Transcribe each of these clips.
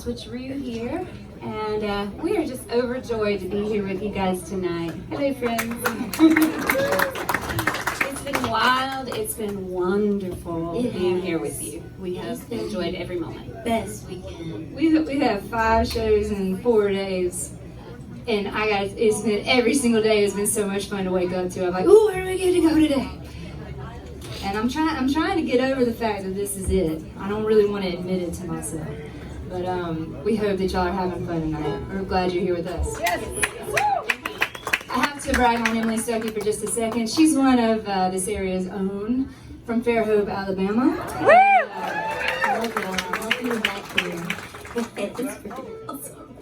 Switcheroo here, and we are just overjoyed to be here with you guys tonight. Hello, friends. It's been wild. It's been wonderful being here with you. We have enjoyed every moment. Best weekend. We have 5 shows in 4 days, and it's been every single day has been so much fun to wake up to. I'm like, ooh, where do we get to go today? And I'm trying to get over the fact that this is it. I don't really want to admit it to myself. But we hope that y'all are having fun tonight. We're glad you're here with us. Yes. I have to brag on Emily Stuckey for just a second. She's one of this area's own from Fairhope, Alabama.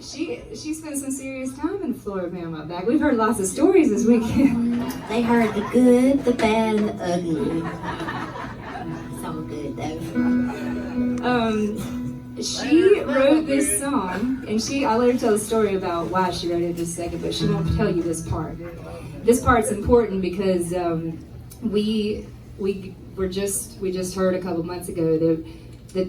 She spent some serious time in FloraBama back. We've heard lots of stories this weekend. They heard the good, the bad, and the ugly. It's all good though. She wrote this song, and I'll let her tell the story about why she wrote it in just a second, but she won't tell you this part. This part's important because we just heard a couple months ago that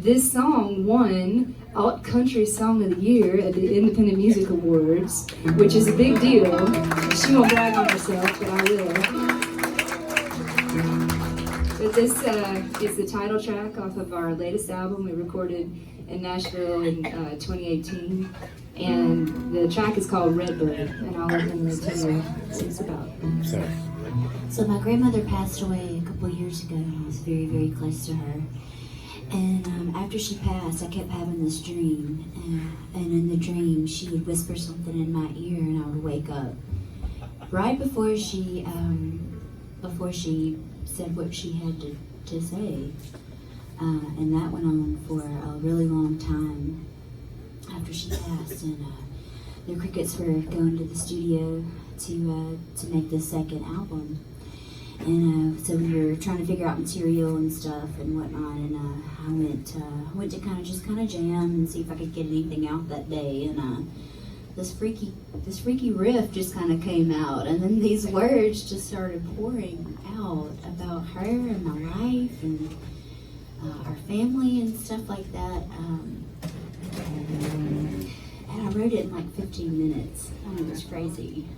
this song won Alt Country Song of the Year at the Independent Music Awards, which is a big deal. She won't brag on herself, but I will. But this is the title track off of our latest album we recorded in Nashville in 2018, and the track is called Red Bird, and I'll let them tell you what it's about. Sorry. So my grandmother passed away a couple years ago, and I was very, very close to her. And after she passed, I kept having this dream, and in the dream, she would whisper something in my ear, and I would wake up. Right before she said what she had to say. And that went on for a really long time after she passed, and the Krickets were going to the studio to make the second album, and so we were trying to figure out material and stuff and whatnot, and I went to kind of jam and see if I could get anything out that day, and this freaky riff just kind of came out, and then these words just started pouring out about her and my life and our family and stuff like that, and I wrote it in like 15 minutes. It was crazy.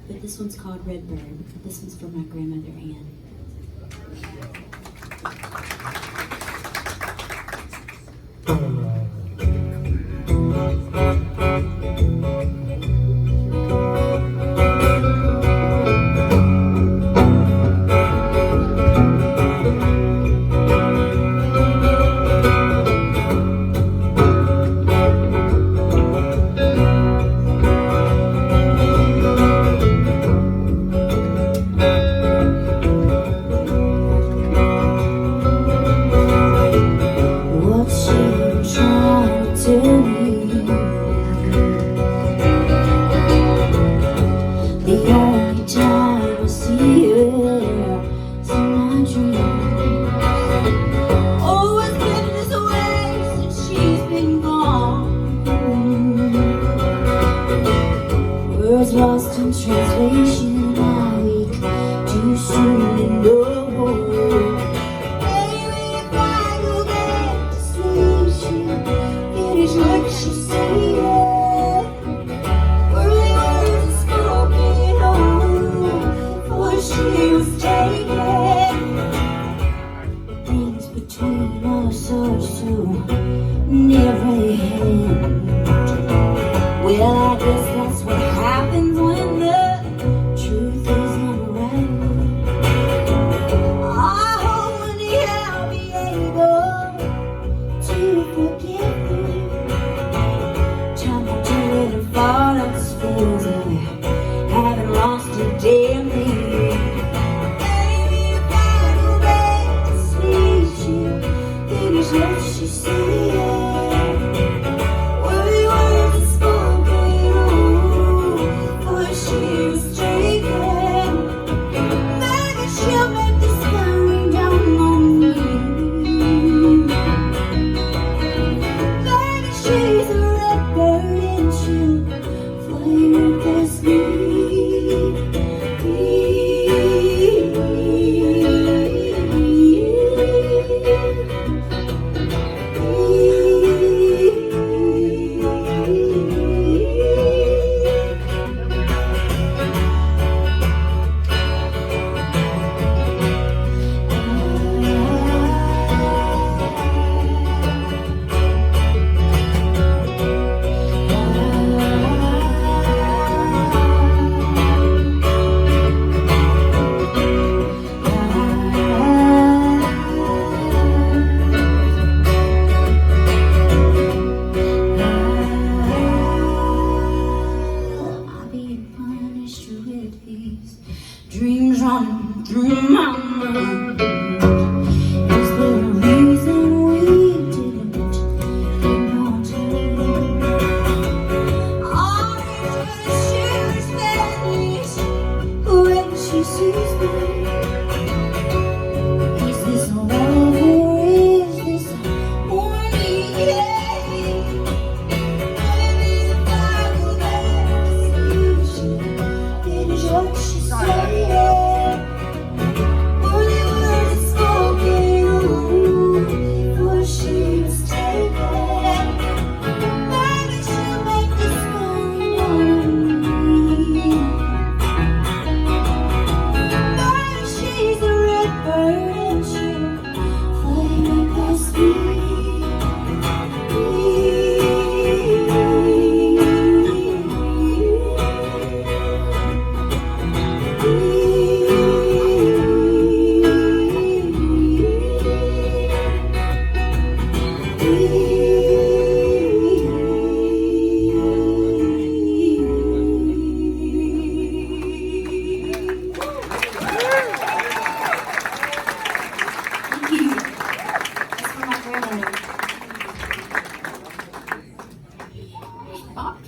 But this one's called Red Bird. This one's for my grandmother Ann.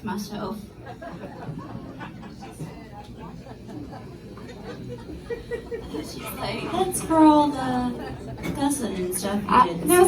to myself. That's for all the cussing and stuff you did. No,